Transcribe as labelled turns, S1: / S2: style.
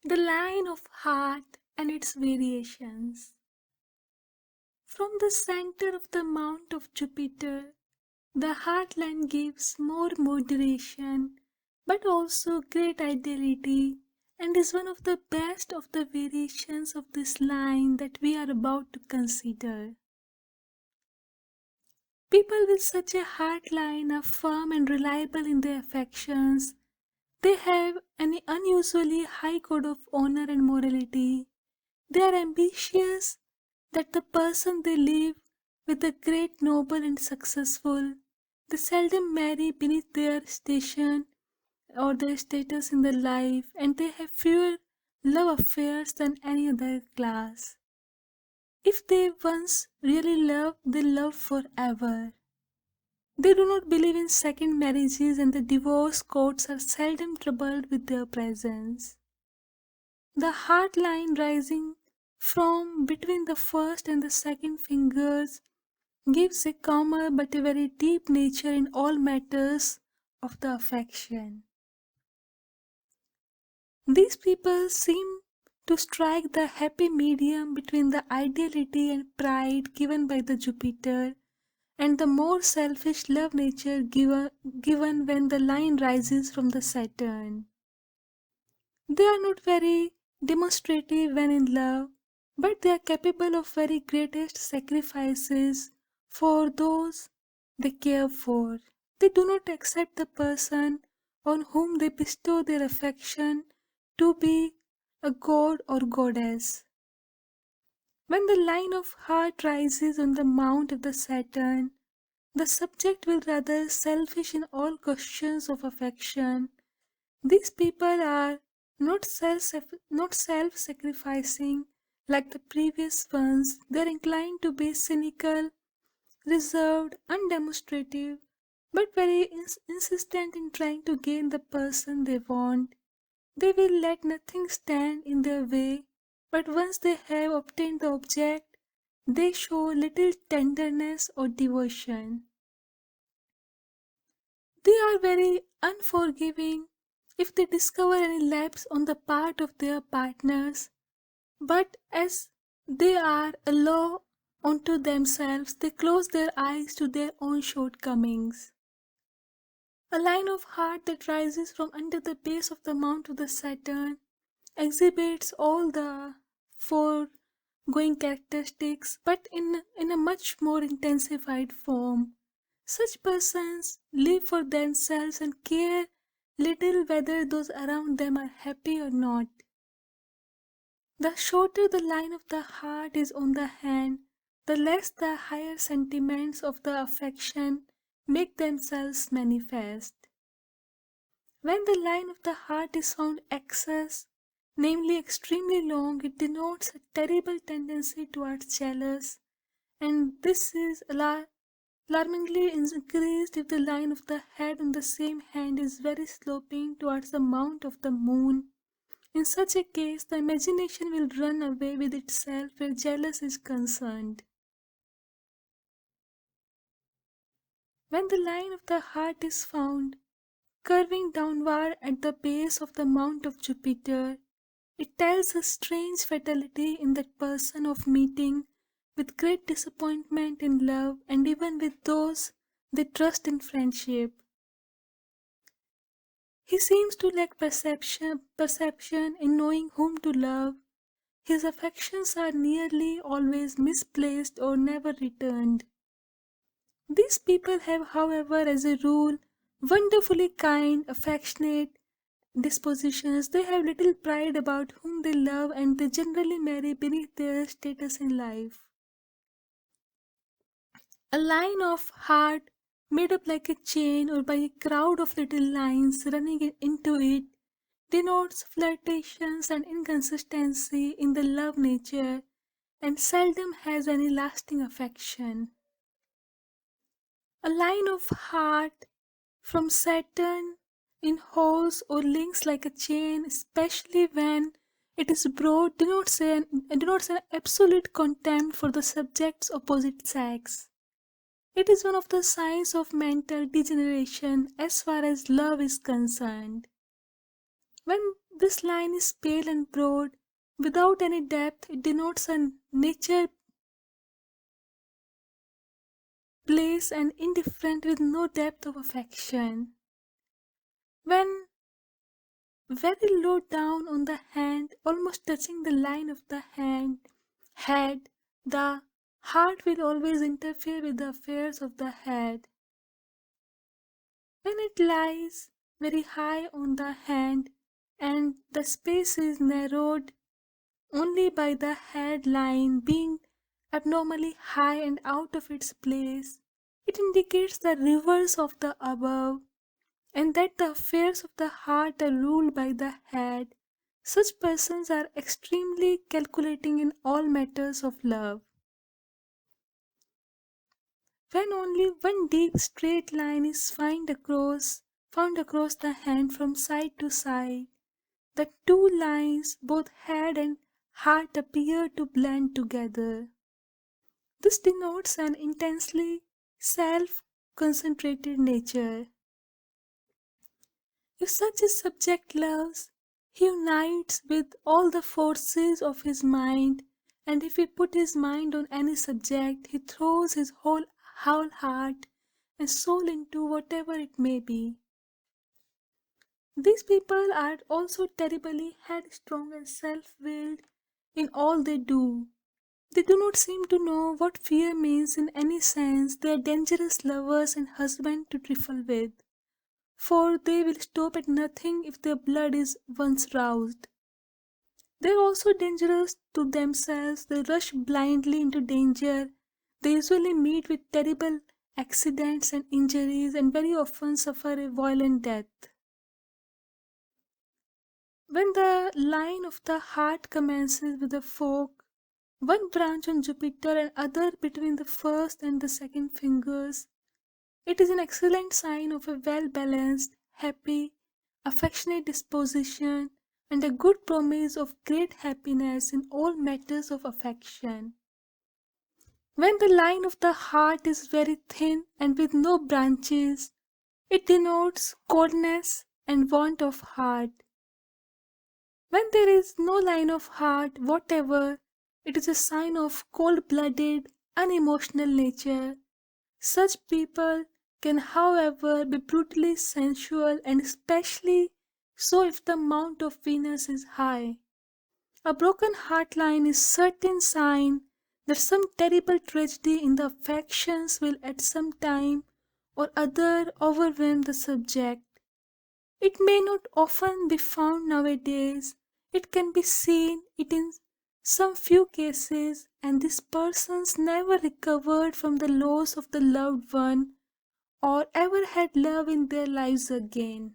S1: The line of heart and its variations. From the center of the mount of Jupiter, the heart line gives more moderation but also great ideality and is one of the best of the variations of this line that we are about to consider. People with such a hard line are firm and reliable in their affections. They have an unusually high code of honor and morality. They are ambitious that the person they live with a great noble and successful. They seldom marry beneath their station or their status in their life, and they have fewer love affairs than any other class. If they once really love, they love forever. They do not believe in second marriages, and the divorce courts are seldom troubled with their presence. The heart line rising from between the first and the second fingers gives a calmer but a very deep nature in all matters of the affection. These people seem to strike the happy medium between the ideality and pride given by the Jupiter and the more selfish love nature given when the line rises from the Saturn. They are not very demonstrative when in love, but they are capable of very greatest sacrifices for those they care for. They do not accept the person on whom they bestow their affection to be a god or goddess. When the line of heart rises on the mount of the Saturn, the subject will rather selfish in all questions of affection. These people are not self-sacrificing like the previous ones. They are inclined to be cynical, reserved, undemonstrative, but very insistent in trying to gain the person they want. They will let nothing stand in their way, but once they have obtained the object, they show little tenderness or devotion. They are very unforgiving if they discover any lapse on the part of their partners, but as they are a law unto themselves, they close their eyes to their own shortcomings. A line of heart that rises from under the base of the mount of the Saturn exhibits all the foregoing characteristics, but in a much more intensified form. Such persons live for themselves and care little whether those around them are happy or not. The shorter the line of the heart is on the hand, the less the higher sentiments of the affection make themselves manifest. When the line of the heart is found excess, namely extremely long, it denotes a terrible tendency towards jealous, and this is alarmingly increased if the line of the head on the same hand is very sloping towards the mount of the moon. In such a case, the imagination will run away with itself where jealous is concerned. When the line of the heart is found curving downward at the base of the mount of Jupiter, it tells a strange fatality in that person of meeting with great disappointment in love and even with those they trust in friendship. He seems to lack perception in knowing whom to love. His affections are nearly always misplaced or never returned. These people have, however, as a rule, wonderfully kind, affectionate dispositions. They have little pride about whom they love and they generally marry beneath their status in life. A line of heart made up like a chain or by a crowd of little lines running into it denotes flirtations and inconsistency in the love nature and seldom has any lasting affection. A line of heart from Saturn in holes or links like a chain, especially when it is broad, denotes an absolute contempt for the subject's opposite sex. It is one of the signs of mental degeneration as far as love is concerned. When This line is pale and broad, without any depth. It denotes a nature, place, and indifferent with no depth of affection. When very low down on the hand, almost touching the line of the head, the heart will always interfere with the affairs of the head. When it lies very high on the hand and the space is narrowed only by the head line being abnormally high and out of its place, it indicates the reverse of the above, and that the affairs of the heart are ruled by the head. Such persons are extremely calculating in all matters of love. When only one deep straight line is found across the hand from side to side, the two lines, both head and heart, appear to blend together. This denotes an intensely self concentrated nature. If such a subject loves, he unites with all the forces of his mind, and if he put his mind on any subject, he throws his whole heart and soul into whatever it may be. These people are also terribly headstrong and self willed in all they do. They do not seem to know what fear means in any sense. They are dangerous lovers and husbands to trifle with, for they will stop at nothing if their blood is once roused. They are also dangerous to themselves. They rush blindly into danger. They usually meet with terrible accidents and injuries and very often suffer a violent death. When the line of the heart commences with a fork, one branch on Jupiter and other between the first and the second fingers, it is an excellent sign of a well balanced, happy, affectionate disposition and a good promise of great happiness in all matters of affection. When the line of the heart is very thin and with no branches, it denotes coldness and want of heart. When there is no line of heart whatever, it is a sign of cold blooded, unemotional nature. Such people can, however, be brutally sensual and especially so if the mount of Venus is high. A broken heart line is certain sign that some terrible tragedy in the affections will at some time or other overwhelm the subject. It may not often be found nowadays. It can be seen it in some few cases, and these persons never recovered from the loss of the loved one or ever had love in their lives again.